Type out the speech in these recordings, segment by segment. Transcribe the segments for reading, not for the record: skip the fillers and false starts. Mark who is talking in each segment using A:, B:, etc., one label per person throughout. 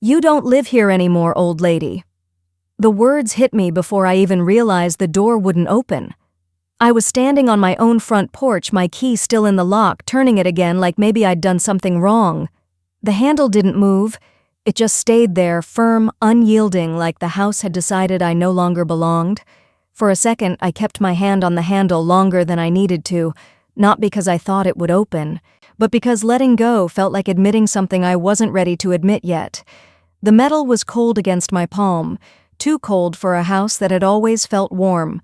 A: "You don't live here anymore, old lady." The words hit me before I even realized the door wouldn't open. I was standing on my own front porch, my key still in the lock, turning it again like maybe I'd done something wrong. The handle didn't move. It just stayed there, firm, unyielding, like the house had decided I no longer belonged. For a second, I kept my hand on the handle longer than I needed to, not because I thought it would open, but because letting go felt like admitting something I wasn't ready to admit yet. The metal was cold against my palm, too cold for a house that had always felt warm.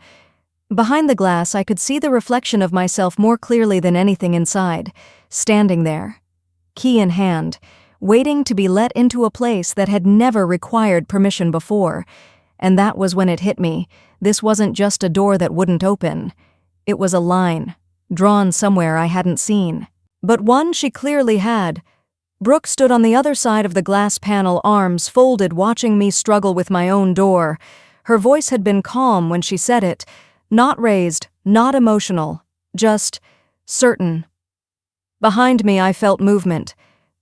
A: Behind the glass, I could see the reflection of myself more clearly than anything inside, standing there, key in hand, waiting to be let into a place that had never required permission before. And that was when it hit me. This wasn't just a door that wouldn't open. It was a line, drawn somewhere I hadn't seen. But one she clearly had. Brooke stood on the other side of the glass panel, arms folded, watching me struggle with my own door. Her voice had been calm when she said it, not raised, not emotional, just certain. Behind me, I felt movement.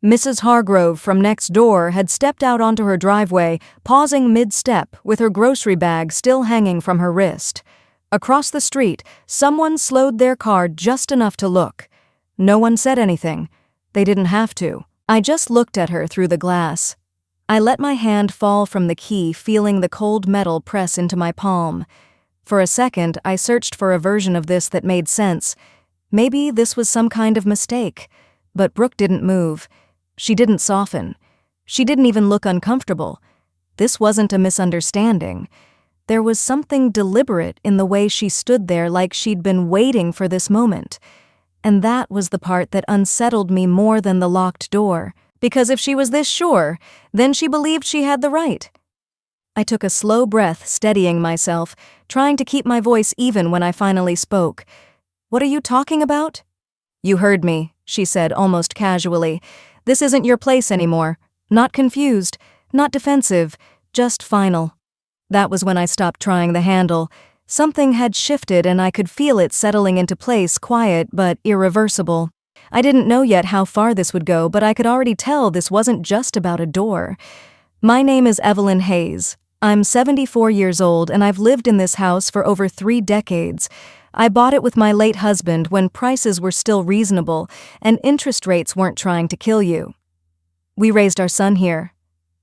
A: Mrs. Hargrove from next door had stepped out onto her driveway, pausing mid-step with her grocery bag still hanging from her wrist. Across the street, someone slowed their car just enough to look. No one said anything. They didn't have to. I just looked at her through the glass. I let my hand fall from the key, feeling the cold metal press into my palm. For a second, I searched for a version of this that made sense. Maybe this was some kind of mistake. But Brooke didn't move. She didn't soften. She didn't even look uncomfortable. This wasn't a misunderstanding. There was something deliberate in the way she stood there, like she'd been waiting for this moment. And that was the part that unsettled me more than the locked door. Because if she was this sure, then she believed she had the right. I took a slow breath, steadying myself, trying to keep my voice even when I finally spoke. "What are you talking about?" "You heard me," she said almost casually. "This isn't your place anymore. Not confused, not defensive, just final." That was when I stopped trying the handle. Something had shifted and I could feel it settling into place, quiet but irreversible. I didn't know yet how far this would go, but I could already tell this wasn't just about a door. "My name is Evelyn Hayes. I'm 74 years old and I've lived in this house for over 3 decades. I bought it with my late husband when prices were still reasonable and interest rates weren't trying to kill you. We raised our son here.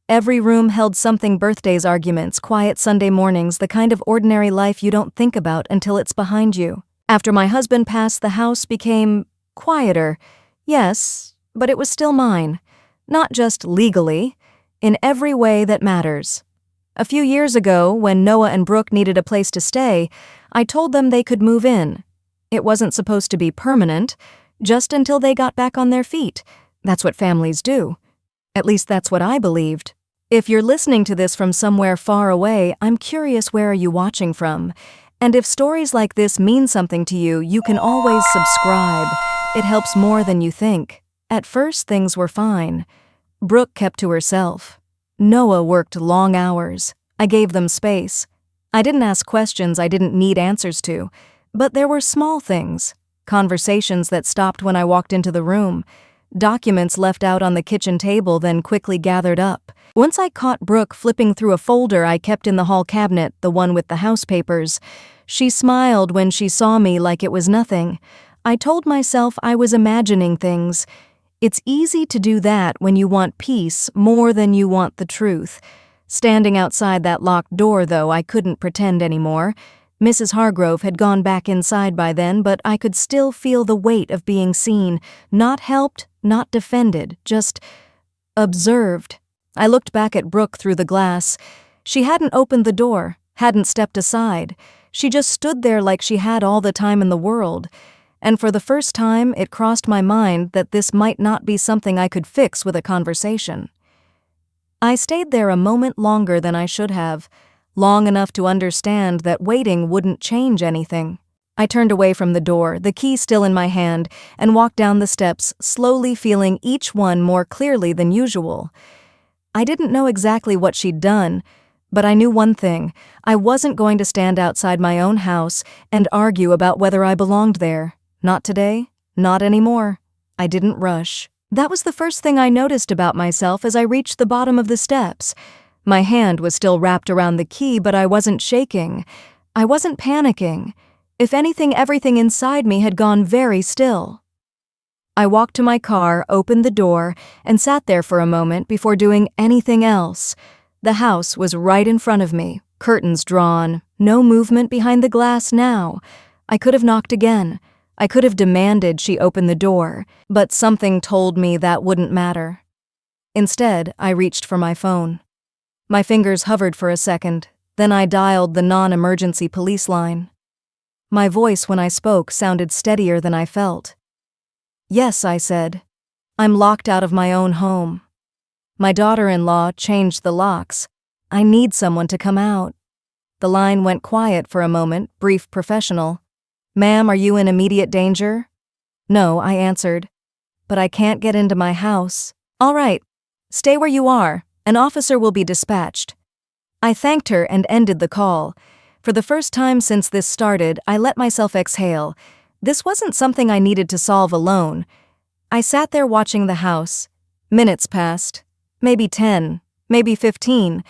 A: Every room held something: birthdays, arguments, quiet Sunday mornings, the kind of ordinary life you don't think about until it's behind you. After my husband passed, the house became quieter. Yes, but it was still mine. Not just legally, in every way that matters. A few years ago, when Noah and Brooke needed a place to stay, I told them they could move in. It wasn't supposed to be permanent, just until they got back on their feet. That's what families do. At least that's what I believed. If you're listening to this from somewhere far away, I'm curious, where are you watching from? And if stories like this mean something to you, you can always subscribe. It helps more than you think. At first, things were fine. Brooke kept to herself. Noah worked long hours. I gave them space. I didn't ask questions I didn't need answers to. But there were small things. Conversations that stopped when I walked into the room. Documents left out on the kitchen table, then quickly gathered up. Once I caught Brooke flipping through a folder I kept in the hall cabinet, the one with the house papers. She smiled when she saw me like it was nothing. I told myself I was imagining things. It's easy to do that when you want peace more than you want the truth. Standing outside that locked door, though, I couldn't pretend anymore. Mrs. Hargrove had gone back inside by then, but I could still feel the weight of being seen, not helped, not defended, just observed. I looked back at Brooke through the glass. She hadn't opened the door, hadn't stepped aside. She just stood there like she had all the time in the world. And for the first time, it crossed my mind that this might not be something I could fix with a conversation. I stayed there a moment longer than I should have, long enough to understand that waiting wouldn't change anything. I turned away from the door, the key still in my hand, and walked down the steps, slowly feeling each one more clearly than usual. I didn't know exactly what she'd done, but I knew one thing: I wasn't going to stand outside my own house and argue about whether I belonged there. Not today, not anymore. I didn't rush. That was the first thing I noticed about myself as I reached the bottom of the steps. My hand was still wrapped around the key, but I wasn't shaking. I wasn't panicking. If anything, everything inside me had gone very still. I walked to my car, opened the door, and sat there for a moment before doing anything else. The house was right in front of me, curtains drawn, no movement behind the glass now. I could have knocked again. I could have demanded she open the door, but something told me that wouldn't matter. Instead, I reached for my phone. My fingers hovered for a second, then I dialed the non-emergency police line. My voice when I spoke sounded steadier than I felt. "Yes," I said. "I'm locked out of my own home. My daughter-in-law changed the locks. I need someone to come out." The line went quiet for a moment, brief, professional. "Ma'am, are you in immediate danger?" "No," I answered. "But I can't get into my house." "All right. Stay where you are. An officer will be dispatched." I thanked her and ended the call. For the first time since this started, I let myself exhale. This wasn't something I needed to solve alone. I sat there watching the house. Minutes passed. Maybe 10, maybe 15.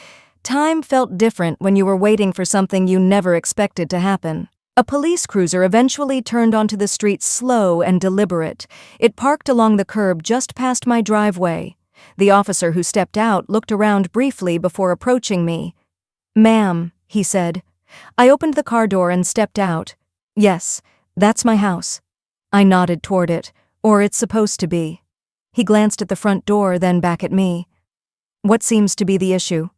A: Time felt different when you were waiting for something you never expected to happen. A police cruiser eventually turned onto the street slow and deliberate. It parked along the curb just past my driveway. The officer who stepped out looked around briefly before approaching me. "Ma'am," he said. I opened the car door and stepped out. "Yes, that's my house." I nodded toward it, "Or it's supposed to be." He glanced at the front door, then back at me. "What seems to be the issue?"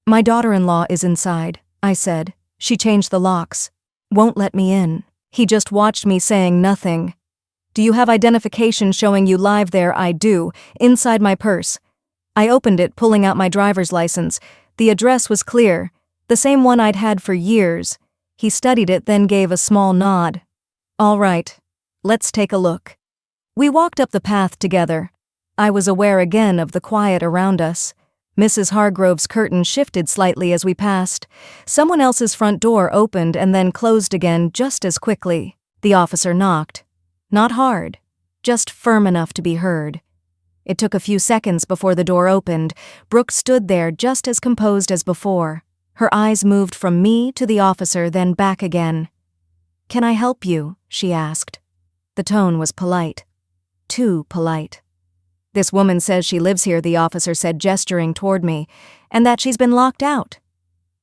A: "My daughter-in-law is inside," I said. "She changed the locks. Won't let me in." He just watched me, saying nothing. "Do you have identification showing you live there?" "I do, inside my purse." I opened it, pulling out my driver's license. The address was clear, the same one I'd had for years. He studied it, then gave a small nod. "All right, let's take a look." We walked up the path together. I was aware again of the quiet around us. Mrs. Hargrove's curtain shifted slightly as we passed. Someone else's front door opened and then closed again just as quickly. The officer knocked. Not hard, just firm enough to be heard. It took a few seconds before the door opened. Brooke stood there just as composed as before. Her eyes moved from me to the officer, then back again. "Can I help you?" she asked. The tone was polite. Too polite. "This woman says she lives here," the officer said, gesturing toward me, "and that she's been locked out."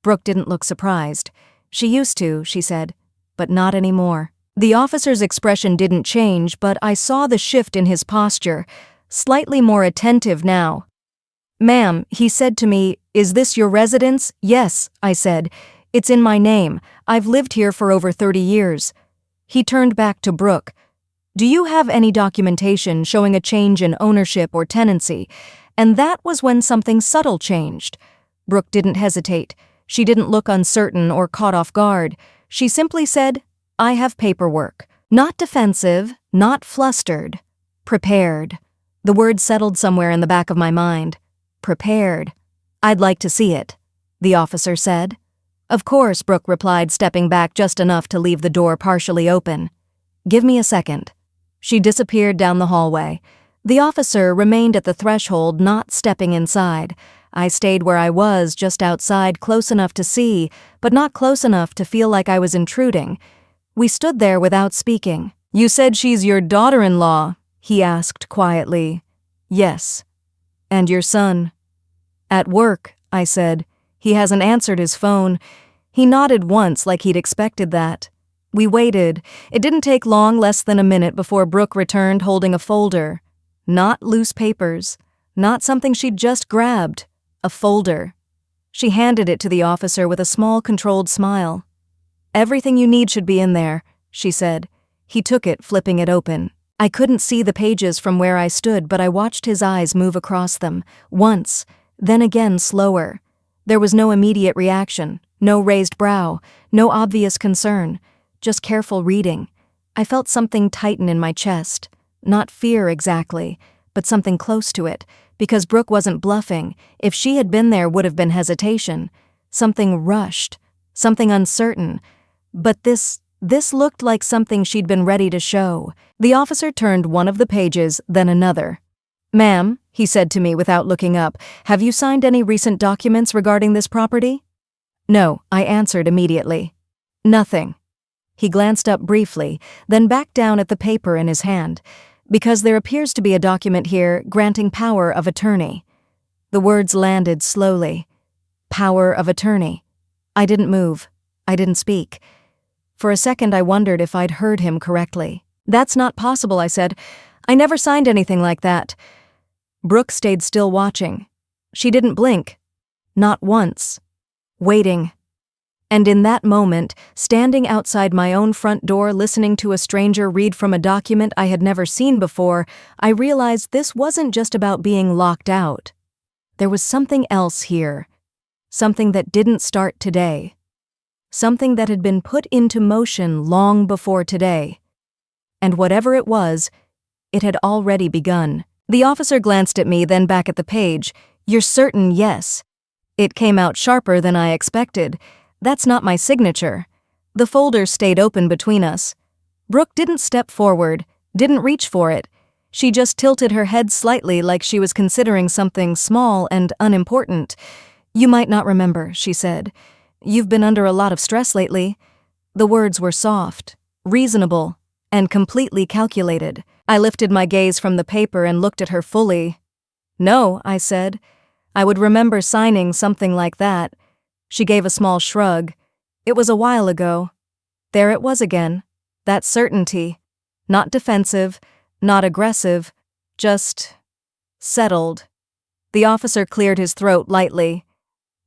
A: Brooke didn't look surprised. "She used to," she said, "but not anymore." The officer's expression didn't change, but I saw the shift in his posture, slightly more attentive now. "Ma'am," he said to me, "is this your residence?" "Yes," I said. "It's in my name. I've lived here for over 30 years. He turned back to Brooke. "Do you have any documentation showing a change in ownership or tenancy?" And that was when something subtle changed. Brooke didn't hesitate. She didn't look uncertain or caught off guard. She simply said, "I have paperwork." Not defensive, not flustered. Prepared. The word settled somewhere in the back of my mind. Prepared. "I'd like to see it," the officer said. "Of course," Brooke replied, stepping back just enough to leave the door partially open. "Give me a second." She disappeared down the hallway. The officer remained at the threshold, not stepping inside. I stayed where I was, just outside, close enough to see, but not close enough to feel like I was intruding. We stood there without speaking. "You said she's your daughter-in-law?" he asked quietly. "Yes." "And your son?" "At work," I said. "He hasn't answered his phone." He nodded once, like he'd expected that. We waited. It didn't take long, less than a minute, before Brooke returned holding a folder. Not loose papers. Not something she'd just grabbed. A folder. She handed it to the officer with a small, controlled smile. "Everything you need should be in there," she said. He took it, flipping it open. I couldn't see the pages from where I stood, but I watched his eyes move across them. Once, then again slower. There was no immediate reaction, no raised brow, no obvious concern. Just careful reading. I felt something tighten in my chest. Not fear exactly, but something close to it, because Brooke wasn't bluffing. If she had been there, would have been hesitation. Something rushed, something uncertain. But this looked like something she'd been ready to show. The officer turned one of the pages, then another. Ma'am, he said to me without looking up, have you signed any recent documents regarding this property? No, I answered immediately. Nothing. He glanced up briefly, then back down at the paper in his hand, because there appears to be a document here granting power of attorney. The words landed slowly. Power of attorney. I didn't move. I didn't speak. For a second I wondered if I'd heard him correctly. That's not possible, I said. I never signed anything like that. Brooke stayed still watching. She didn't blink. Not once. Waiting. And in that moment, standing outside my own front door listening to a stranger read from a document I had never seen before, I realized this wasn't just about being locked out. There was something else here. Something that didn't start today. Something that had been put into motion long before today. And whatever it was, it had already begun. The officer glanced at me, then back at the page. You're certain, yes. It came out sharper than I expected. That's not my signature. The folder stayed open between us. Brooke didn't step forward, didn't reach for it. She just tilted her head slightly like she was considering something small and unimportant. You might not remember, she said. You've been under a lot of stress lately. The words were soft, reasonable, and completely calculated. I lifted my gaze from the paper and looked at her fully. No, I said. I would remember signing something like that. She gave a small shrug. It was a while ago. There it was again. That certainty. Not defensive, not aggressive, just settled. The officer cleared his throat lightly.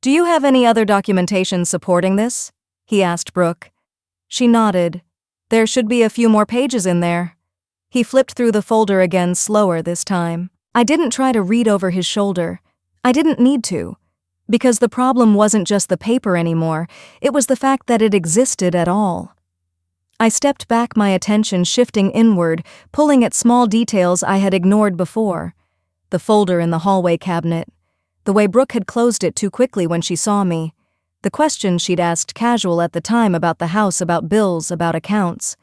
A: Do you have any other documentation supporting this? He asked Brooke. She nodded. There should be a few more pages in there. He flipped through the folder again, slower this time. I didn't try to read over his shoulder. I didn't need to. Because the problem wasn't just the paper anymore, it was the fact that it existed at all. I stepped back, my attention shifting inward, pulling at small details I had ignored before. The folder in the hallway cabinet. The way Brooke had closed it too quickly when she saw me. The questions she'd asked casual at the time about the house, about bills, about accounts.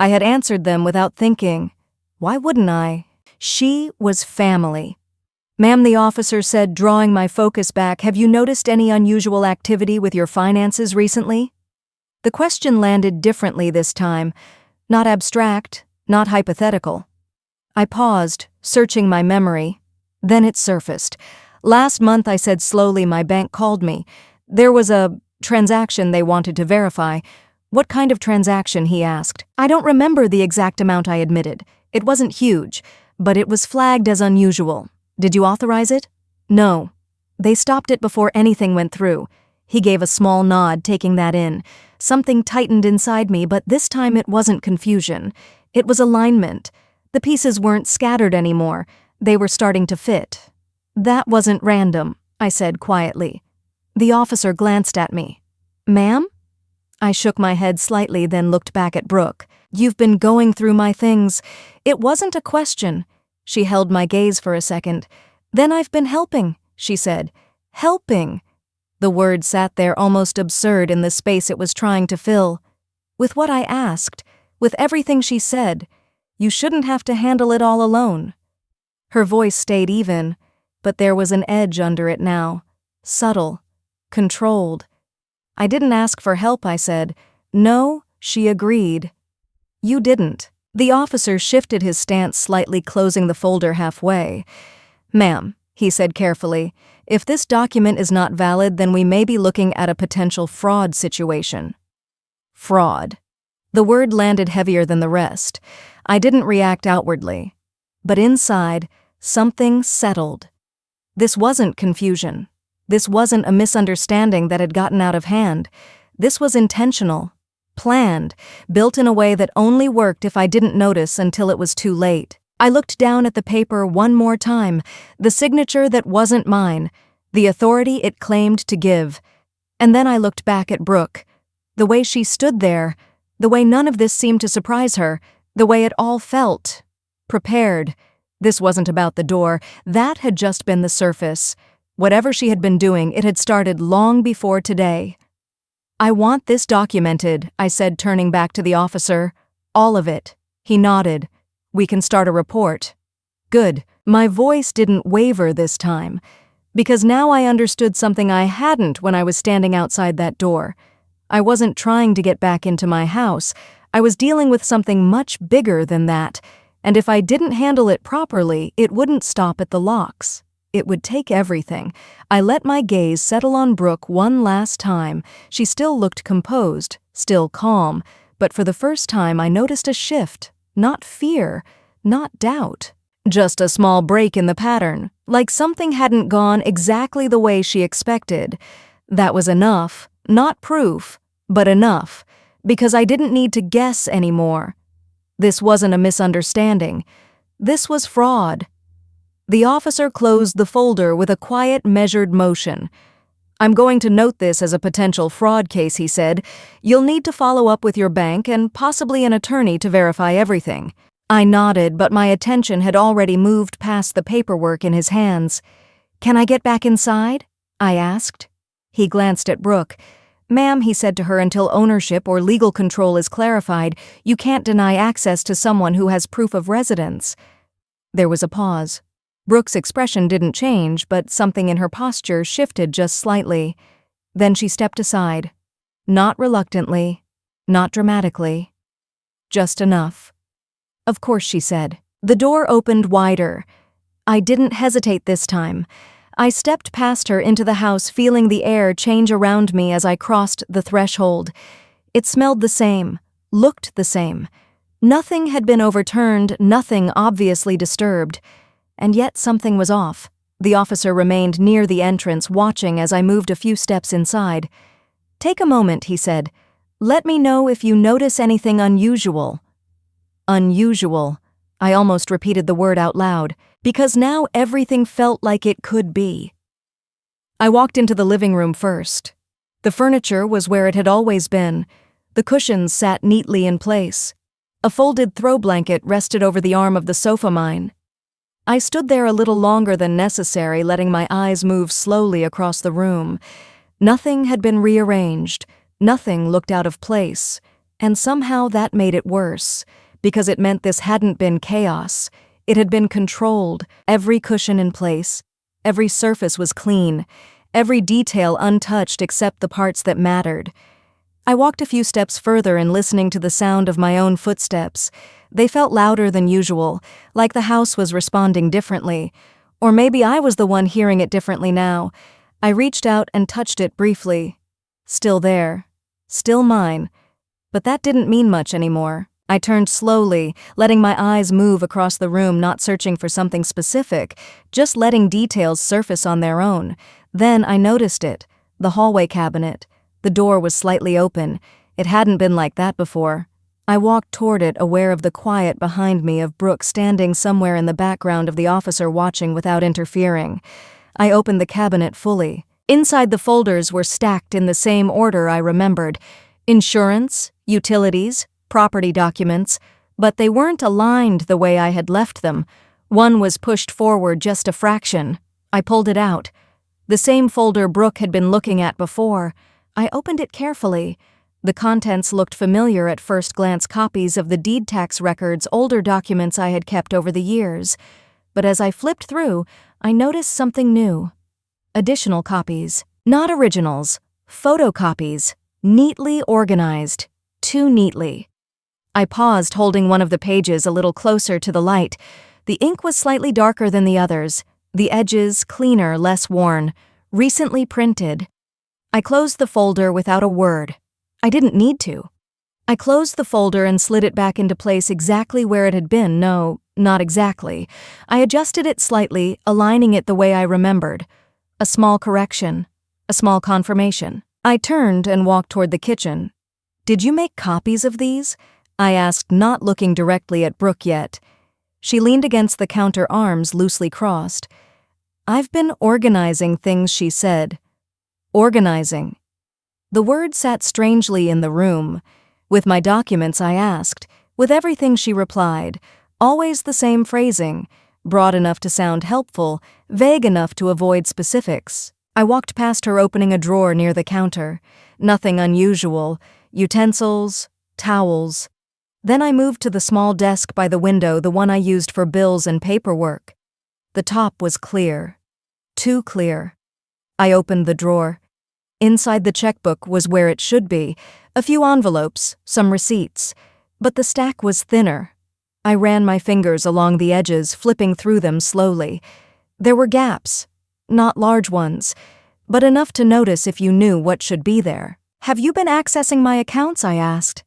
A: I had answered them without thinking. Why wouldn't I? She was family. Ma'am, the officer said, drawing my focus back, have you noticed any unusual activity with your finances recently? The question landed differently this time. Not abstract, not hypothetical. I paused, searching my memory. Then it surfaced. Last month, I said slowly, my bank called me. There was a transaction they wanted to verify. What kind of transaction, he asked. I don't remember the exact amount, I admitted. It wasn't huge, but it was flagged as unusual. Did you authorize it? No. They stopped it before anything went through. He gave a small nod, taking that in. Something tightened inside me, but this time it wasn't confusion. It was alignment. The pieces weren't scattered anymore. They were starting to fit. That wasn't random, I said quietly. The officer glanced at me. Ma'am? I shook my head slightly, then looked back at Brooke. You've been going through my things. It wasn't a question. She held my gaze for a second. Then I've been helping, she said. Helping. The word sat there almost absurd in the space it was trying to fill. With what I asked, with everything she said, you shouldn't have to handle it all alone. Her voice stayed even, but there was an edge under it now. Subtle. Controlled. I didn't ask for help, I said. No, she agreed. You didn't. The officer shifted his stance slightly, closing the folder halfway. Ma'am, he said carefully, if this document is not valid, then we may be looking at a potential fraud situation. Fraud. The word landed heavier than the rest. I didn't react outwardly. But inside, something settled. This wasn't confusion. This wasn't a misunderstanding that had gotten out of hand. This was intentional, planned, built in a way that only worked if I didn't notice until it was too late. I looked down at the paper one more time, the signature that wasn't mine, the authority it claimed to give. And then I looked back at Brooke. The way she stood there, the way none of this seemed to surprise her, the way it all felt. Prepared. This wasn't about the door. That had just been the surface. Whatever she had been doing, it had started long before today. I want this documented, I said, turning back to the officer. All of it. He nodded. We can start a report. Good. My voice didn't waver this time, because now I understood something I hadn't when I was standing outside that door. I wasn't trying to get back into my house. I was dealing with something much bigger than that, and if I didn't handle it properly, it wouldn't stop at the locks. It would take everything. I let my gaze settle on Brooke one last time. She still looked composed, still calm, but for the first time I noticed a shift. Not fear, not doubt. Just a small break in the pattern, like something hadn't gone exactly the way she expected. That was enough, not proof, but enough, because I didn't need to guess anymore. This wasn't a misunderstanding. This was fraud. The officer closed the folder with a quiet, measured motion. "I'm going to note this as a potential fraud case," he said. "You'll need to follow up with your bank and possibly an attorney to verify everything." I nodded, but my attention had already moved past the paperwork in his hands. "Can I get back inside?" I asked. He glanced at Brooke. "Ma'am," he said to her, "until ownership or legal control is clarified, you can't deny access to someone who has proof of residence." There was a pause. Brooke's expression didn't change, but something in her posture shifted just slightly. Then she stepped aside. Not reluctantly, not dramatically. Just enough. "Of course," she said. The door opened wider. I didn't hesitate this time. I stepped past her into the house, feeling the air change around me as I crossed the threshold. It smelled the same, looked the same. Nothing had been overturned, nothing obviously disturbed. And yet something was off. The officer remained near the entrance, watching as I moved a few steps inside. "Take a moment," he said. "Let me know if you notice anything unusual." Unusual. I almost repeated the word out loud, because now everything felt like it could be. I walked into the living room first. The furniture was where it had always been. The cushions sat neatly in place. A folded throw blanket rested over the arm of the sofa mine. I stood there a little longer than necessary, letting my eyes move slowly across the room. Nothing had been rearranged. Nothing looked out of place. And somehow that made it worse, because it meant this hadn't been chaos. It had been controlled, every cushion in place. Every surface was clean, every detail untouched except the parts that mattered. I walked a few steps further and listening to the sound of my own footsteps. They felt louder than usual, like the house was responding differently. Or maybe I was the one hearing it differently now. I reached out and touched it briefly. Still there. Still mine. But that didn't mean much anymore. I turned slowly, letting my eyes move across the room, not searching for something specific, just letting details surface on their own. Then I noticed it. The hallway cabinet. The door was slightly open. It hadn't been like that before. I walked toward it, aware of the quiet behind me, of Brooke standing somewhere in the background of the officer watching without interfering. I opened the cabinet fully. Inside, the folders were stacked in the same order I remembered. Insurance, utilities, property documents, but they weren't aligned the way I had left them. One was pushed forward just a fraction. I pulled it out. The same folder Brooke had been looking at before. I opened it carefully. The contents looked familiar at first glance, copies of the deed tax records, older documents I had kept over the years. But as I flipped through, I noticed something new. Additional copies. Not originals. Photocopies. Neatly organized. Too neatly. I paused, holding one of the pages a little closer to the light. The ink was slightly darker than the others. The edges cleaner, less worn. Recently printed. I closed the folder without a word. I didn't need to. I closed the folder and slid it back into place exactly where it had been. No, not exactly. I adjusted it slightly, aligning it the way I remembered. A small correction. A small confirmation. I turned and walked toward the kitchen. "Did you make copies of these?" I asked, not looking directly at Brooke yet. She leaned against the counter, arms loosely crossed. "I've been organizing things," she said. Organizing. The word sat strangely in the room. "With my documents?" I asked. "With everything," she replied. Always the same phrasing, broad enough to sound helpful, vague enough to avoid specifics. I walked past her, opening a drawer near the counter. Nothing unusual. Utensils, towels. Then I moved to the small desk by the window, the one I used for bills and paperwork. The top was clear. Too clear. I opened the drawer. Inside the checkbook was where it should be, a few envelopes, some receipts. But the stack was thinner. I ran my fingers along the edges, flipping through them slowly. There were gaps, not large ones, but enough to notice if you knew what should be there. "Have you been accessing my accounts?" I asked.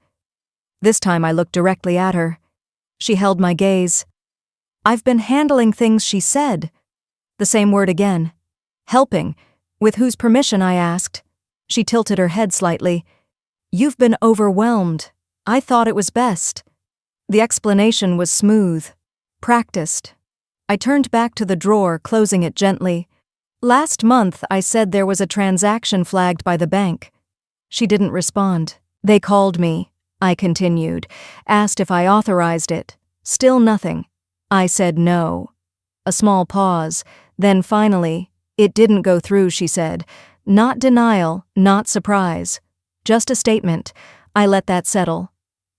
A: This time I looked directly at her. She held my gaze. "I've been handling things," she said. The same word again. "Helping. With whose permission?" I asked. She tilted her head slightly. "You've been overwhelmed. I thought it was best." The explanation was smooth, practiced. I turned back to the drawer, closing it gently. "Last month I said there was a transaction flagged by the bank." She didn't respond. "They called me," I continued, "asked if I authorized it. Still nothing. I said no." A small pause, then finally, "It didn't go through," she said. Not denial, not surprise. Just a statement. I let that settle.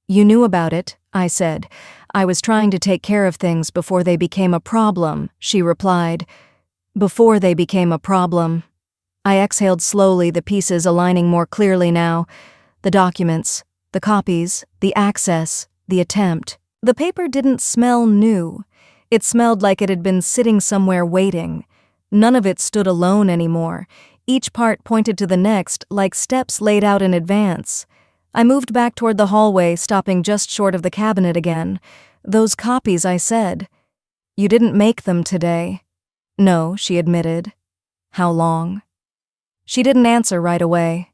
A: "You knew about it," I said. "I was trying to take care of things before they became a problem," she replied. "Before they became a problem." I exhaled slowly, the pieces aligning more clearly now. The documents, the copies, the access, the attempt. The paper didn't smell new. It smelled like it had been sitting somewhere waiting. None of it stood alone anymore. Each part pointed to the next, like steps laid out in advance. I moved back toward the hallway, stopping just short of the cabinet again. "Those copies," I said. "You didn't make them today." "No," she admitted. "How long?" She didn't answer right away.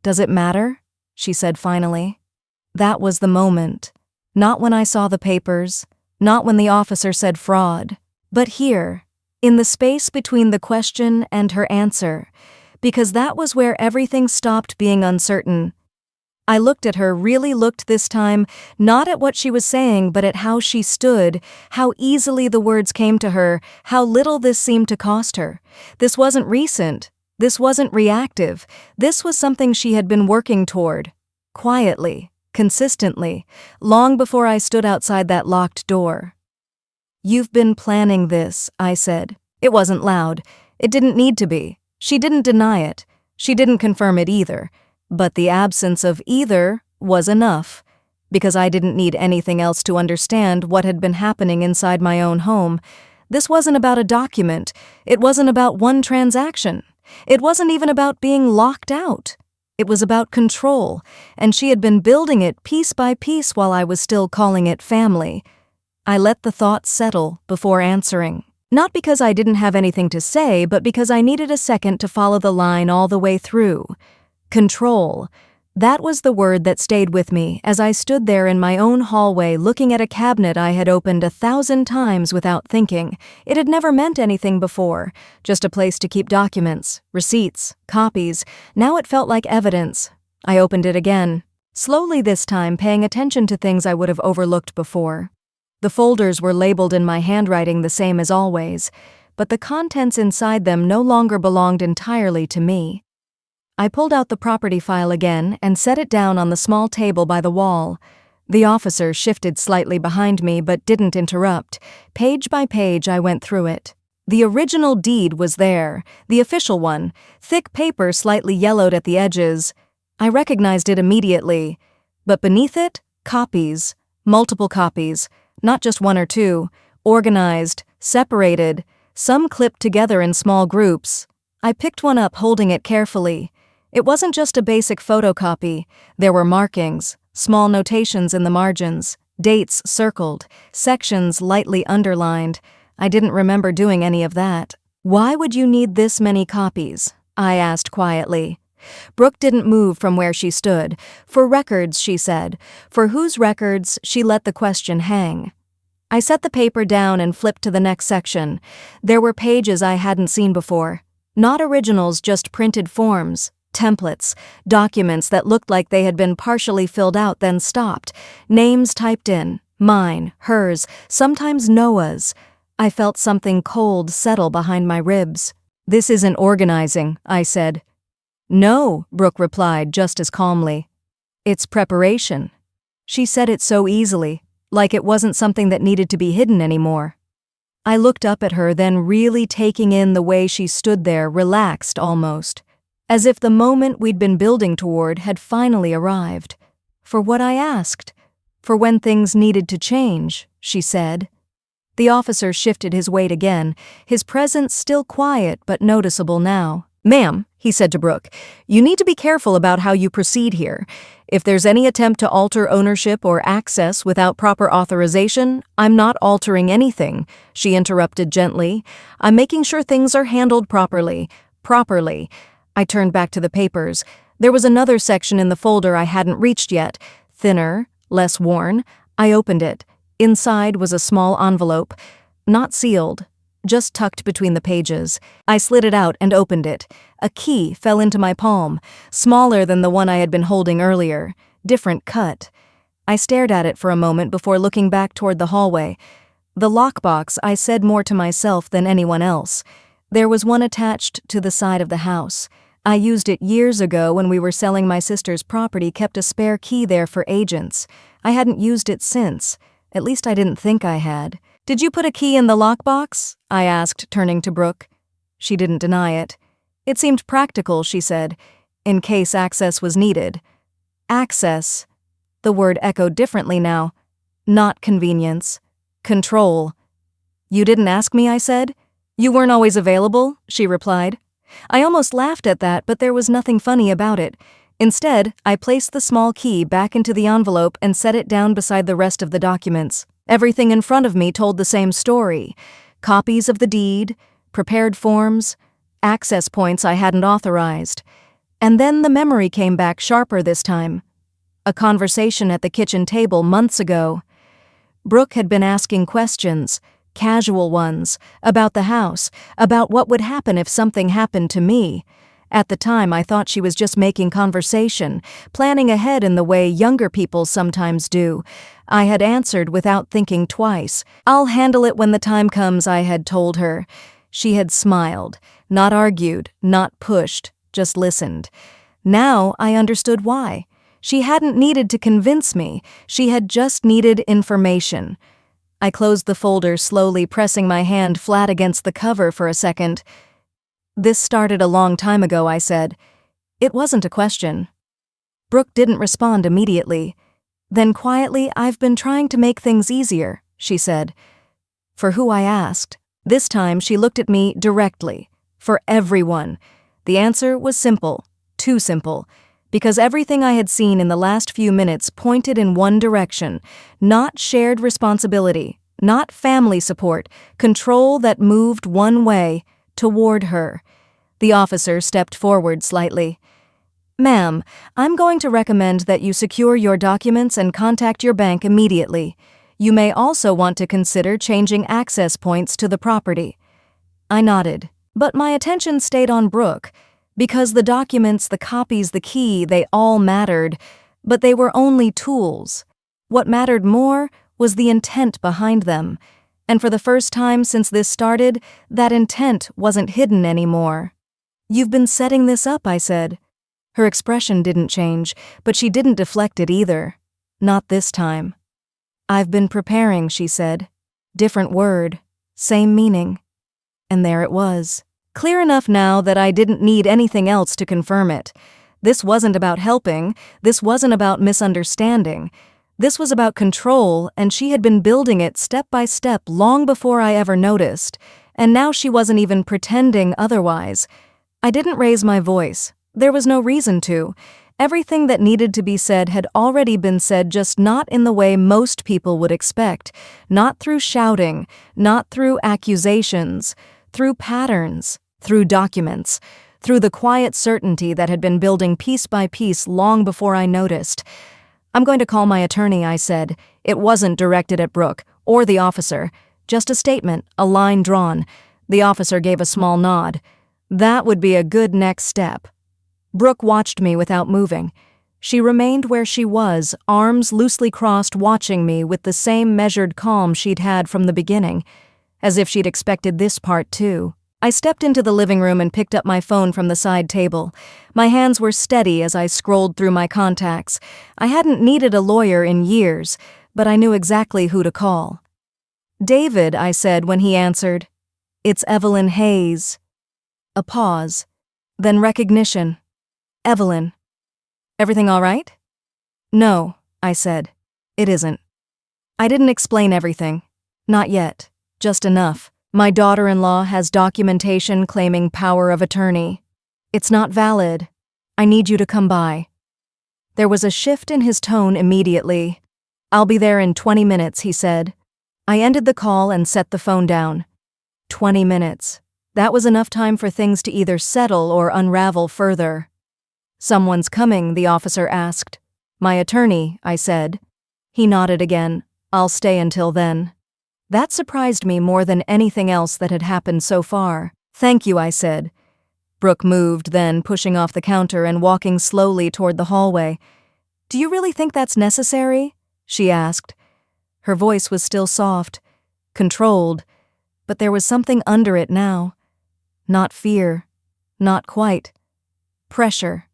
A: "Does it matter?" she said finally. That was the moment. Not when I saw the papers, not when the officer said fraud, but here, in the space between the question and her answer, because that was where everything stopped being uncertain. I looked at her, really looked this time, not at what she was saying, but at how she stood, how easily the words came to her, how little this seemed to cost her. This wasn't recent. This wasn't reactive. This was something she had been working toward. Quietly, consistently, long before I stood outside that locked door. "You've been planning this," I said. It wasn't loud. It didn't need to be. She didn't deny it. She didn't confirm it either. But the absence of either was enough, because I didn't need anything else to understand what had been happening inside my own home. This wasn't about a document. It wasn't about one transaction. It wasn't even about being locked out. It was about control, and she had been building it piece by piece while I was still calling it family. I let the thought settle before answering. Not because I didn't have anything to say, but because I needed a second to follow the line all the way through. Control. That was the word that stayed with me as I stood there in my own hallway looking at a cabinet I had opened 1,000 times without thinking. It had never meant anything before, just a place to keep documents, receipts, copies. Now it felt like evidence. I opened it again, slowly this time paying attention to things I would have overlooked before. The folders were labeled in my handwriting the same as always, but the contents inside them no longer belonged entirely to me. I pulled out the property file again and set it down on the small table by the wall. The officer shifted slightly behind me but didn't interrupt. Page by page I went through it. The original deed was there, the official one, thick paper slightly yellowed at the edges. I recognized it immediately. But beneath it, copies, multiple copies, not just one or two, organized, separated, some clipped together in small groups. I picked one up, holding it carefully. It wasn't just a basic photocopy. There were markings, small notations in the margins, dates circled, sections lightly underlined. I didn't remember doing any of that. "Why would you need this many copies?" I asked quietly. Brooke didn't move from where she stood. "For records," she said. For whose records, she let the question hang. I set the paper down and flipped to the next section. There were pages I hadn't seen before. Not originals, just printed forms, templates, documents that looked like they had been partially filled out then stopped. Names typed in, mine, hers, sometimes Noah's. I felt something cold settle behind my ribs. "This isn't organizing," I said. "No," Brooke replied just as calmly. "It's preparation." She said it so easily, like it wasn't something that needed to be hidden anymore. I looked up at her, then really taking in the way she stood there, relaxed almost, as if the moment we'd been building toward had finally arrived. For what I asked. For when things needed to change, she said. The officer shifted his weight again, his presence still quiet but noticeable now. "Ma'am," he said to Brooke, "you need to be careful about how you proceed here. If there's any attempt to alter ownership or access without proper authorization, I'm not altering anything," she interrupted gently. "I'm making sure things are handled properly. Properly." I turned back to the papers. There was another section in the folder I hadn't reached yet. Thinner, less worn. I opened it. Inside was a small envelope. Not sealed, just tucked between the pages. I slid it out and opened it. A key fell into my palm, smaller than the one I had been holding earlier. Different cut. I stared at it for a moment before looking back toward the hallway. The lockbox, I said more to myself than anyone else. There was one attached to the side of the house. I used it years ago when we were selling my sister's property, kept a spare key there for agents. I hadn't used it since. At least I didn't think I had. "Did you put a key in the lockbox?" I asked, turning to Brooke. She didn't deny it. "It seemed practical," she said, "in case access was needed." Access. The word echoed differently now. Not convenience. Control. "You didn't ask me," I said. "You weren't always available," she replied. I almost laughed at that, but there was nothing funny about it. Instead, I placed the small key back into the envelope and set it down beside the rest of the documents. Everything in front of me told the same story. Copies of the deed, prepared forms, access points I hadn't authorized. And then the memory came back sharper this time. A conversation at the kitchen table months ago. Brooke had been asking questions, casual ones, about the house, about what would happen if something happened to me. At the time, I thought she was just making conversation, planning ahead in the way younger people sometimes do. I had answered without thinking twice. "I'll handle it when the time comes," I had told her. She had smiled, not argued, not pushed, just listened. Now I understood why. She hadn't needed to convince me. She had just needed information. I closed the folder slowly, pressing my hand flat against the cover for a second. "This started a long time ago," I said. It wasn't a question. Brooke didn't respond immediately. Then quietly, "I've been trying to make things easier," she said. For who, I asked. This time she looked at me directly. For everyone. The answer was simple. Too simple. Because everything I had seen in the last few minutes pointed in one direction. Not shared responsibility. Not family support. Control that moved one way. Toward her. The officer stepped forward slightly. "Ma'am, I'm going to recommend that you secure your documents and contact your bank immediately. You may also want to consider changing access points to the property." I nodded, but my attention stayed on Brooke, because the documents, the copies, the key, they all mattered, but they were only tools. What mattered more was the intent behind them. And for the first time since this started, that intent wasn't hidden anymore. "You've been setting this up," I said. Her expression didn't change, but she didn't deflect it either. Not this time. "I've been preparing," she said. Different word, same meaning. And there it was. Clear enough now that I didn't need anything else to confirm it. This wasn't about helping, this wasn't about misunderstanding. This was about control, and she had been building it step by step long before I ever noticed, and now she wasn't even pretending otherwise. I didn't raise my voice. There was no reason to. Everything that needed to be said had already been said, just not in the way most people would expect. Not through shouting, not through accusations, through patterns, through documents, through the quiet certainty that had been building piece by piece long before I noticed. "I'm going to call my attorney," I said. It wasn't directed at Brooke or the officer. Just a statement, a line drawn. The officer gave a small nod. That would be a good next step. Brooke watched me without moving. She remained where she was, arms loosely crossed, watching me with the same measured calm she'd had from the beginning, as if she'd expected this part too. I stepped into the living room and picked up my phone from the side table. My hands were steady as I scrolled through my contacts. I hadn't needed a lawyer in years, but I knew exactly who to call. David, I said when he answered. It's Evelyn Hayes. A pause. Then recognition. Evelyn. Everything all right? No, I said. It isn't. I didn't explain everything. Not yet. Just enough. My daughter-in-law has documentation claiming power of attorney. It's not valid. I need you to come by. There was a shift in his tone immediately. I'll be there in 20 minutes, he said. I ended the call and set the phone down. 20 minutes. That was enough time for things to either settle or unravel further. Someone's coming, the officer asked. My attorney, I said. He nodded again. I'll stay until then. That surprised me more than anything else that had happened so far. Thank you, I said. Brooke moved, then pushing off the counter and walking slowly toward the hallway. Do you really think that's necessary? She asked. Her voice was still soft, controlled, but there was something under it now. Not fear. Not quite. Pressure.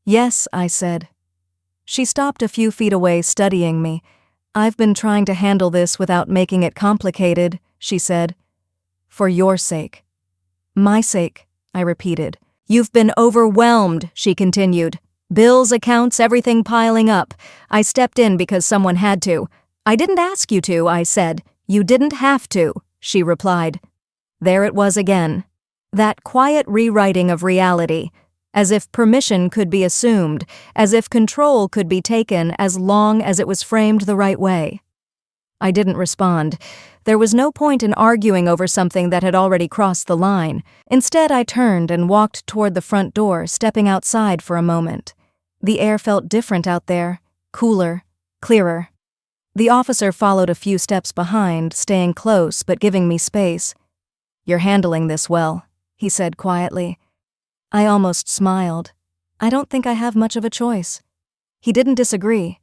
A: Yes, I said. She stopped a few feet away, studying me. I've been trying to handle this without making it complicated, she said. For your sake. My sake, I repeated. You've been overwhelmed, she continued. Bills, accounts, everything piling up. I stepped in because someone had to. I didn't ask you to, I said. You didn't have to, she replied. There it was again. That quiet rewriting of reality, as if permission could be assumed, as if control could be taken as long as it was framed the right way. I didn't respond. There was no point in arguing over something that had already crossed the line. Instead, I turned and walked toward the front door, stepping outside for a moment. The air felt different out there, cooler, clearer. The officer followed a few steps behind, staying close but giving me space. You're handling this well, he said quietly. I almost smiled. I don't think I have much of a choice. He didn't disagree.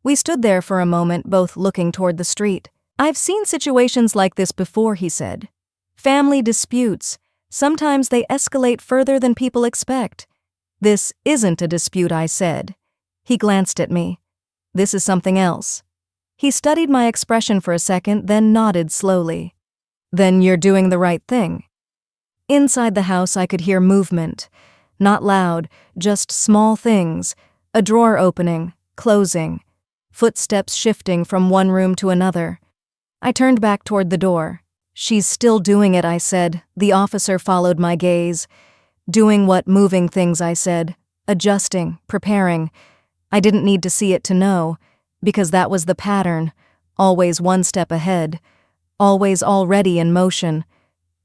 A: We stood there for a moment, both looking toward the street. I've seen situations like this before, he said. Family disputes. Sometimes they escalate further than people expect. This isn't a dispute, I said. He glanced at me. This is something else. He studied my expression for a second, then nodded slowly. Then you're doing the right thing. Inside the house, I could hear movement. Not loud, just small things. A drawer opening, closing. Footsteps shifting from one room to another. I turned back toward the door. She's still doing it, I said. The officer followed my gaze. Doing what? Moving things, I said. Adjusting, preparing. I didn't need to see it to know, because that was the pattern. Always one step ahead. Always already in motion.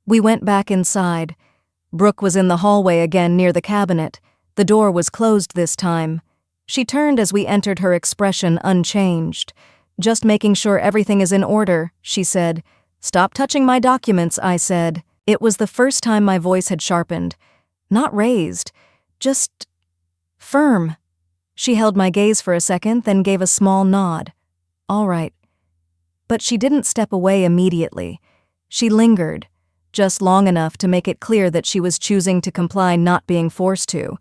A: We went back inside. Brooke was in the hallway again near the cabinet. The door was closed this time. She turned as we entered, her expression unchanged. Just making sure everything is in order, she said. Stop touching my documents, I said. It was the first time my voice had sharpened. Not raised, just firm. She held my gaze for a second, then gave a small nod. All right. But she didn't step away immediately. She lingered. Just long enough to make it clear that she was choosing to comply, not being forced to.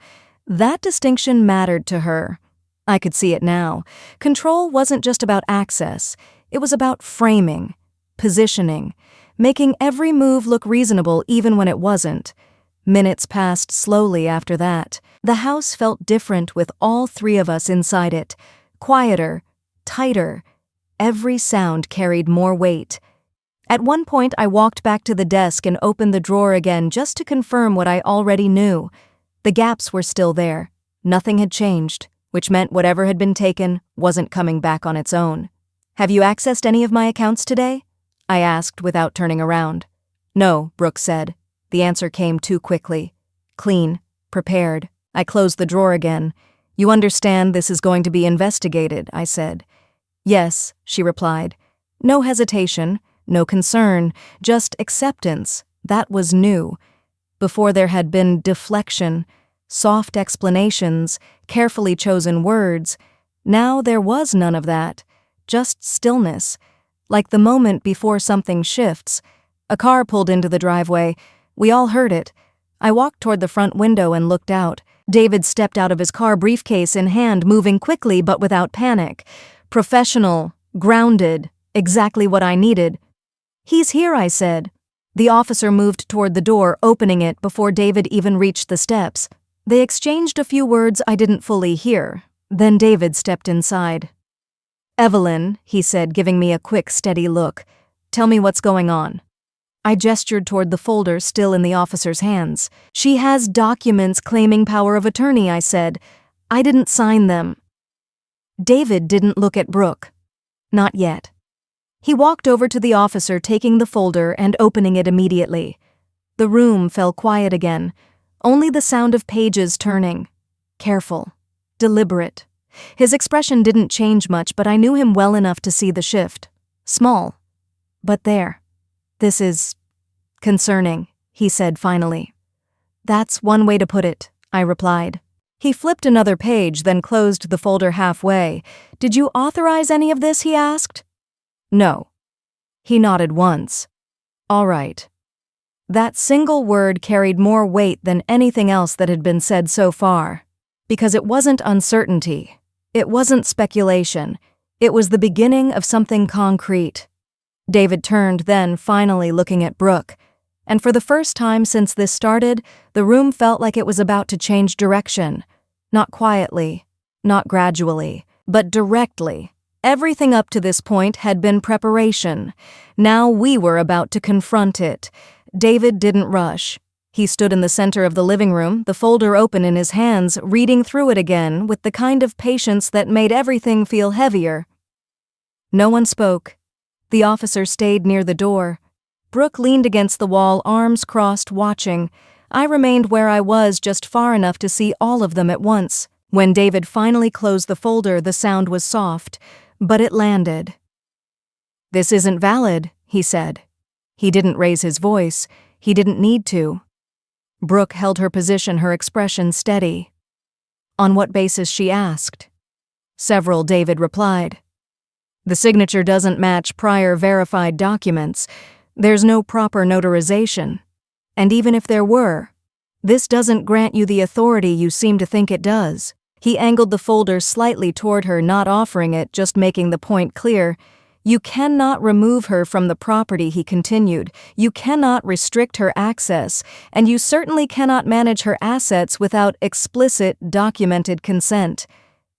A: That distinction mattered to her. I could see it now. Control wasn't just about access. It was about framing, positioning, making every move look reasonable even when it wasn't. Minutes passed slowly after that. The house felt different with all three of us inside it. Quieter, tighter. Every sound carried more weight. At one point, I walked back to the desk and opened the drawer again just to confirm what I already knew. The gaps were still there. Nothing had changed, which meant whatever had been taken wasn't coming back on its own. Have you accessed any of my accounts today? I asked without turning around. No, Brooke said. The answer came too quickly. Clean, prepared. I closed the drawer again. You understand this is going to be investigated, I said. Yes, she replied. No hesitation. No concern, just acceptance. That was new. Before there had been deflection, soft explanations, carefully chosen words. Now there was none of that. Just stillness. Like the moment before something shifts. A car pulled into the driveway. We all heard it. I walked toward the front window and looked out. David stepped out of his car, briefcase in hand, moving quickly but without panic. Professional, grounded, exactly what I needed. "He's here," I said. The officer moved toward the door, opening it before David even reached the steps. They exchanged a few words I didn't fully hear. Then David stepped inside. "Evelyn," he said, giving me a quick, steady look. "Tell me what's going on." I gestured toward the folder still in the officer's hands. "She has documents claiming power of attorney," I said. "I didn't sign them." David didn't look at Brooke. Not yet. He walked over to the officer, taking the folder and opening it immediately. The room fell quiet again, only the sound of pages turning. Careful. Deliberate. His expression didn't change much, but I knew him well enough to see the shift. Small. But there. "This is concerning," he said finally. "That's one way to put it," I replied. He flipped another page, then closed the folder halfway. "Did you authorize any of this?" he asked. "No." He nodded once. "All right." That single word carried more weight than anything else that had been said so far. Because it wasn't uncertainty. It wasn't speculation. It was the beginning of something concrete. David turned then, finally looking at Brooke. And for the first time since this started, the room felt like it was about to change direction. Not quietly, not gradually, but directly. Everything up to this point had been preparation. Now we were about to confront it. David didn't rush. He stood in the center of the living room, the folder open in his hands, reading through it again with the kind of patience that made everything feel heavier. No one spoke. The officer stayed near the door. Brooke leaned against the wall, arms crossed, watching. I remained where I was, just far enough to see all of them at once. When David finally closed the folder, the sound was soft, but it landed. "This isn't valid," he said. He didn't raise his voice. He didn't need to. Brooke held her position, her expression steady. "On what basis?" she asked. "Several," David replied. "The signature doesn't match prior verified documents. There's no proper notarization. And even if there were, this doesn't grant you the authority you seem to think it does." He angled the folder slightly toward her, not offering it, just making the point clear. "You cannot remove her from the property," he continued. "You cannot restrict her access, and you certainly cannot manage her assets without explicit, documented consent."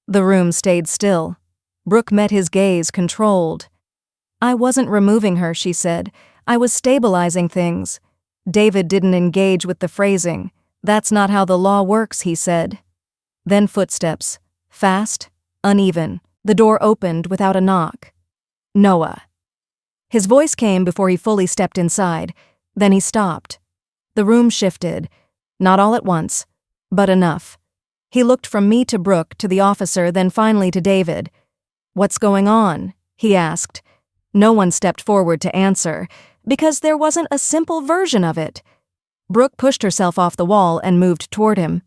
A: The room stayed still. Brooke met his gaze, controlled. "I wasn't removing her," she said. "I was stabilizing things." David didn't engage with the phrasing. "That's not how the law works," he said. Then footsteps. Fast, uneven. The door opened without a knock. "Noah." His voice came before he fully stepped inside. Then he stopped. The room shifted. Not all at once, but enough. He looked from me to Brooke, to the officer, then finally to David. "What's going on?" he asked. No one stepped forward to answer, because there wasn't a simple version of it. Brooke pushed herself off the wall and moved toward him.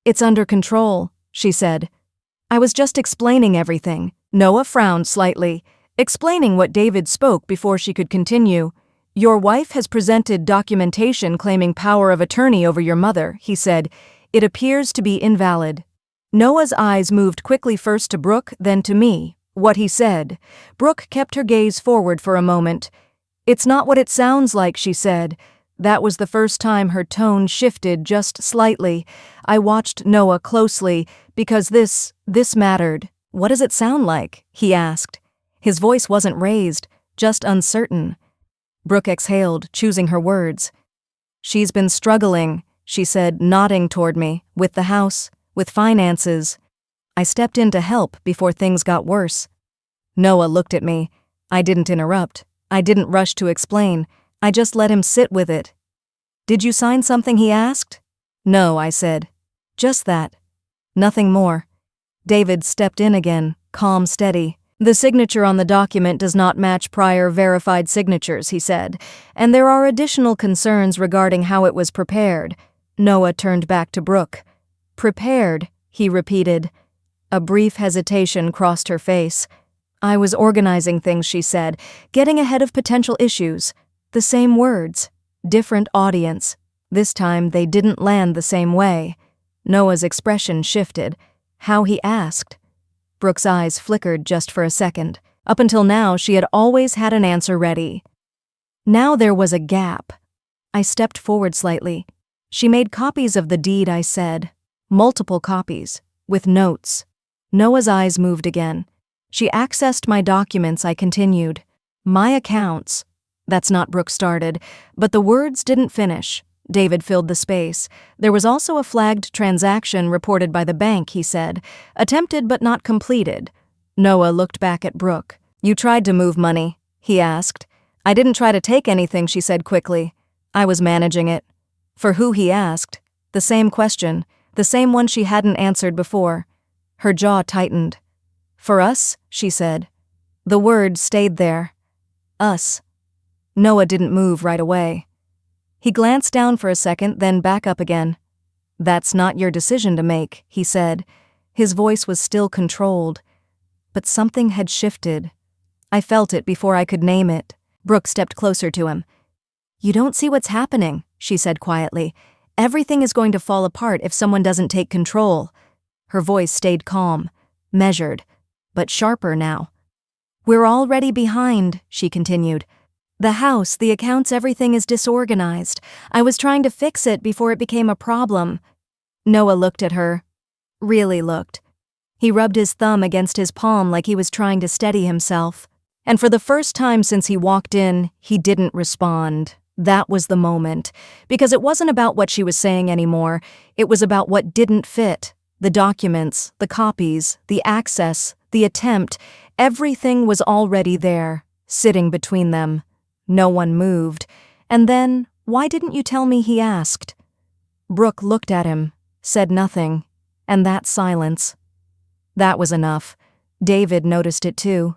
A: "It's under control," she said. "I was just explaining everything." Noah frowned slightly, explaining what David spoke before she could continue. "Your wife has presented documentation claiming power of attorney over your mother," he said. "It appears to be invalid." Noah's eyes moved quickly, first to Brooke, then to me. What he said. Brooke kept her gaze forward for a moment. "It's not what it sounds like," she said. That was the first time her tone shifted just slightly. I watched Noah closely, because this mattered. "What does it sound like?" he asked. His voice wasn't raised, just uncertain. Brooke exhaled, choosing her words. "She's been struggling," she said, nodding toward me, "with the house, with finances." I stepped in to help before things got worse. Noah looked at me. I didn't interrupt. I didn't rush to explain. I just let him sit with it. "Did you sign something?" he asked. "No," I said. "Just that. Nothing more." David stepped in again, calm, steady. "The signature on the document does not match prior verified signatures," he said, "and there are additional concerns regarding how it was prepared." Noah turned back to Brooke. "Prepared," he repeated. A brief hesitation crossed her face. "I was organizing things," she said, "getting ahead of potential issues." The same words, different audience. This time they didn't land the same way. Noah's expression shifted. How he asked. Brooke's eyes flickered just for a second. Up until now, she had always had an answer ready. Now there was a gap. I stepped forward slightly. She made copies of the deed, I said. Multiple copies, with notes. Noah's eyes moved again. She accessed my documents, I continued. My accounts. That's not Brooke started, but the words didn't finish. David filled the space. There was also a flagged transaction reported by the bank, he said. Attempted but not completed. Noah looked back at Brooke. You tried to move money, he asked. I didn't try to take anything, she said quickly. I was managing it. For who, he asked. The same question, the same one she hadn't answered before. Her jaw tightened. For us, she said. The word stayed there. Us. Noah didn't move right away. He glanced down for a second, then back up again. That's not your decision to make, he said. His voice was still controlled. But something had shifted. I felt it before I could name it. Brooke stepped closer to him. You don't see what's happening, she said quietly. Everything is going to fall apart if someone doesn't take control. Her voice stayed calm, measured, but sharper now. We're already behind, she continued. The house, the accounts, everything is disorganized. I was trying to fix it before it became a problem. Noah looked at her. Really looked. He rubbed his thumb against his palm like he was trying to steady himself. And for the first time since he walked in, he didn't respond. That was the moment. Because it wasn't about what she was saying anymore. It was about what didn't fit. The documents, the copies, the access, the attempt, everything was already there, sitting between them. No one moved. And then, why didn't you tell me, he asked. Brooke looked at him, said nothing, and that silence. That was enough. David noticed it too.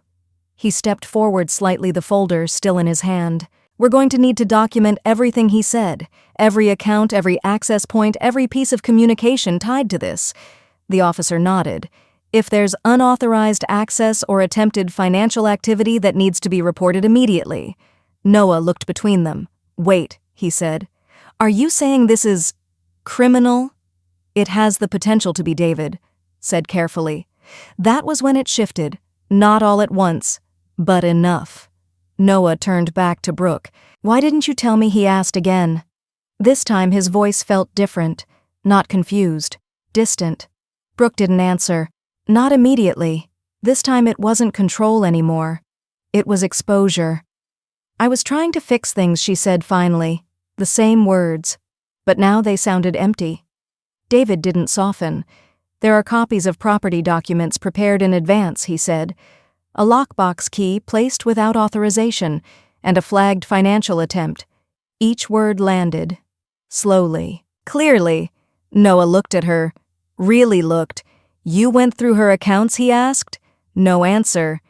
A: He stepped forward slightly, the folder still in his hand. We're going to need to document everything he said, every account, every access point, every piece of communication tied to this. The officer nodded. If there's unauthorized access or attempted financial activity that needs to be reported immediately. Noah looked between them. Wait, he said. Are you saying this is criminal? It has the potential to be, David said carefully. That was when it shifted. Not all at once, but enough. Noah turned back to Brooke. Why didn't you tell me, he asked again. This time his voice felt different, not confused, distant. Brooke didn't answer. Not immediately. This time it wasn't control anymore. It was exposure. I was trying to fix things, she said finally. The same words. But now they sounded empty. David didn't soften. There are copies of property documents prepared in advance, he said. A lockbox key placed without authorization, and a flagged financial attempt. Each word landed. Slowly. Clearly. Noah looked at her. Really looked. You went through her accounts, he asked. No answer.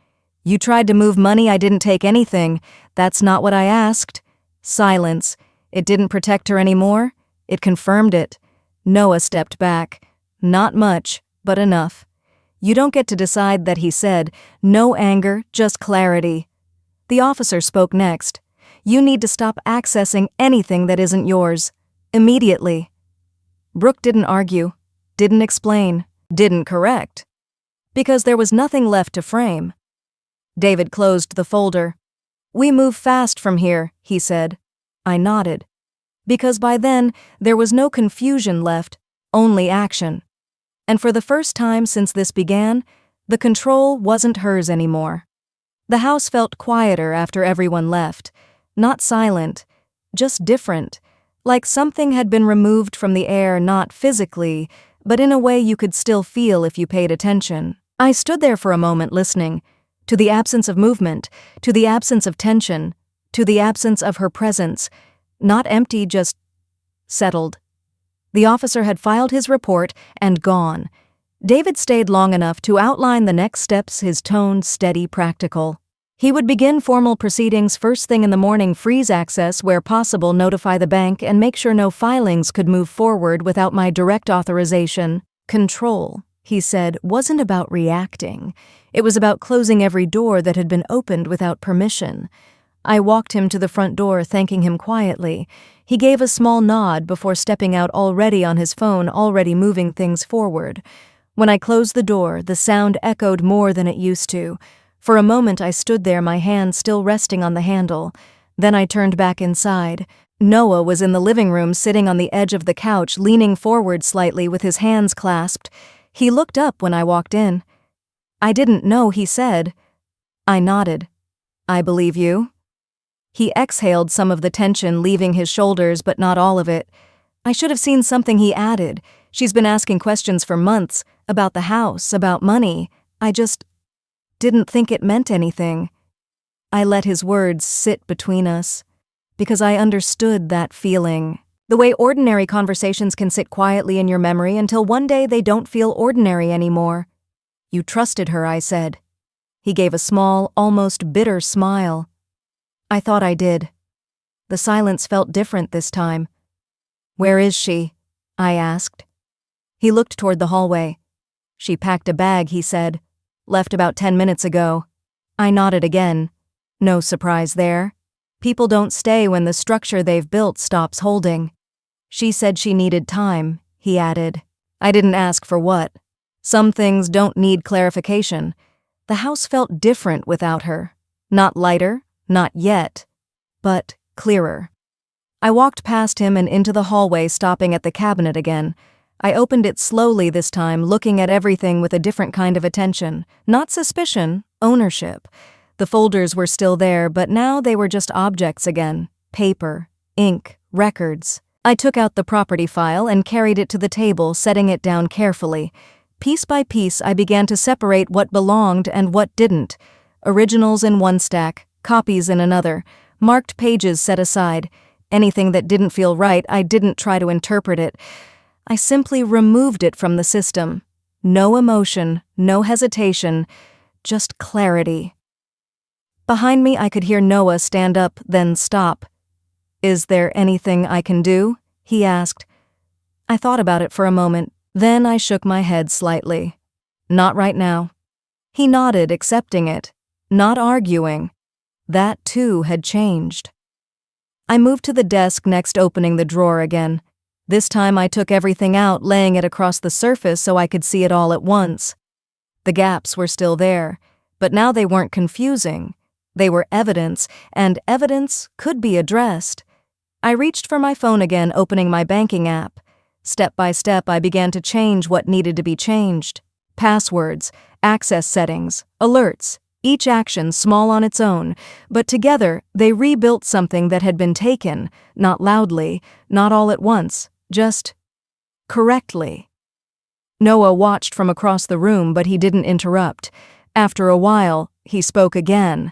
A: You tried to move money, I didn't take anything. That's not what I asked. Silence. It didn't protect her anymore. It confirmed it. Noah stepped back. Not much, but enough. You don't get to decide that, he said. No anger, just clarity. The officer spoke next. You need to stop accessing anything that isn't yours. Immediately. Brooke didn't argue, didn't explain, didn't correct. Because there was nothing left to frame. David closed the folder. We move fast from here, he said. I nodded. Because by then, there was no confusion left, only action. And for the first time since this began, the control wasn't hers anymore. The house felt quieter after everyone left. Not silent, just different. Like something had been removed from the air, not physically, but in a way you could still feel if you paid attention. I stood there for a moment listening, to the absence of movement, to the absence of tension, to the absence of her presence. Not empty, just settled. The officer had filed his report and gone. David stayed long enough to outline the next steps, his tone steady, practical. He would begin formal proceedings first thing in the morning, freeze access where possible, notify the bank, and make sure no filings could move forward without my direct authorization. Control, he said, wasn't about reacting. It was about closing every door that had been opened without permission. I walked him to the front door, thanking him quietly. He gave a small nod before stepping out, already on his phone, already moving things forward. When I closed the door, the sound echoed more than it used to. For a moment I stood there, my hand still resting on the handle. Then I turned back inside. Noah was in the living room sitting on the edge of the couch, leaning forward slightly with his hands clasped. He looked up when I walked in. "I didn't know," he said. I nodded. "I believe you." He exhaled some of the tension, leaving his shoulders, but not all of it. I should have seen something he added. "She's been asking questions for months, about the house, about money. I just didn't think it meant anything." I let his words sit between us, because I understood that feeling. The way ordinary conversations can sit quietly in your memory until one day they don't feel ordinary anymore. "You trusted her," I said. He gave a small, almost bitter smile. I thought I did. The silence felt different this time. "Where is she?" I asked. He looked toward the hallway. "She packed a bag," he said. "Left about 10 minutes ago." I nodded again. No surprise there. People don't stay when the structure they've built stops holding. "She said she needed time," he added. I didn't ask for what. Some things don't need clarification. The house felt different without her. Not lighter, not yet, but clearer. I walked past him and into the hallway, stopping at the cabinet again. I opened it slowly this time, looking at everything with a different kind of attention. Not suspicion, ownership. The folders were still there, but now they were just objects again. Paper, ink, records. I took out the property file and carried it to the table, setting it down carefully. Piece by piece, I began to separate what belonged and what didn't. Originals in one stack, copies in another, marked pages set aside. Anything that didn't feel right, I didn't try to interpret it. I simply removed it from the system. No emotion, no hesitation, just clarity. Behind me, I could hear Noah stand up, then stop. "Is there anything I can do?" he asked. I thought about it for a moment, then I shook my head slightly. "Not right now." He nodded, accepting it, not arguing. That too had changed. I moved to the desk next, opening the drawer again. This time I took everything out, laying it across the surface so I could see it all at once. The gaps were still there, but now they weren't confusing. They were evidence, and evidence could be addressed. I reached for my phone again, opening my banking app. Step by step, I began to change what needed to be changed. Passwords, access settings, alerts, each action small on its own, but together they rebuilt something that had been taken, not loudly, not all at once, just correctly. Noah watched from across the room, but he didn't interrupt. After a while, he spoke again.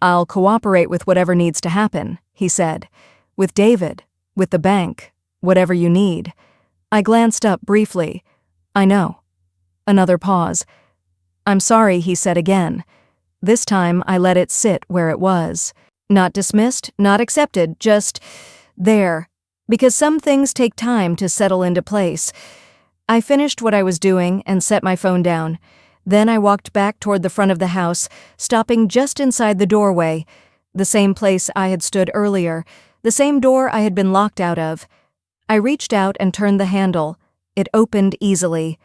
A: "I'll cooperate with whatever needs to happen," he said. "With David, with the bank, whatever you need." I glanced up briefly. "I know." Another pause. "I'm sorry," he said again. This time I let it sit where it was. Not dismissed, not accepted, just there. Because some things take time to settle into place. I finished what I was doing and set my phone down. Then I walked back toward the front of the house, stopping just inside the doorway. The same place I had stood earlier, the same door I had been locked out of. I reached out and turned the handle. It opened easily.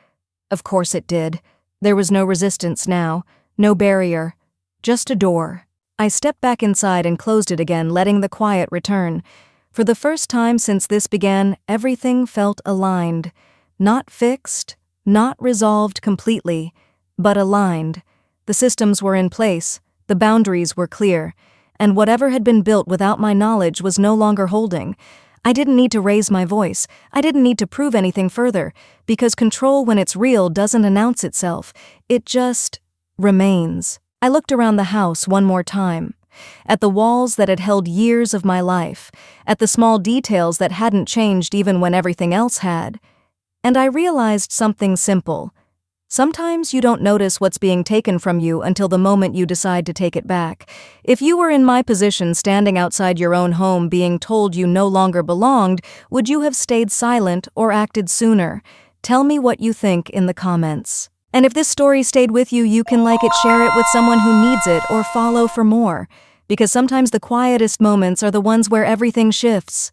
A: Of course it did. There was no resistance now, no barrier, just a door. I stepped back inside and closed it again, letting the quiet return. For the first time since this began, everything felt aligned. Not fixed, not resolved completely, but aligned. The systems were in place, the boundaries were clear, and whatever had been built without my knowledge was no longer holding. I didn't need to raise my voice. I didn't need to prove anything further, because control, when it's real, doesn't announce itself. It just remains. I looked around the house one more time, at the walls that had held years of my life, at the small details that hadn't changed even when everything else had. And I realized something simple. Sometimes you don't notice what's being taken from you until the moment you decide to take it back. If you were in my position, standing outside your own home being told you no longer belonged, would you have stayed silent or acted sooner? Tell me what you think in the comments. And if this story stayed with you, you can like it, share it with someone who needs it, or follow for more. Because sometimes the quietest moments are the ones where everything shifts.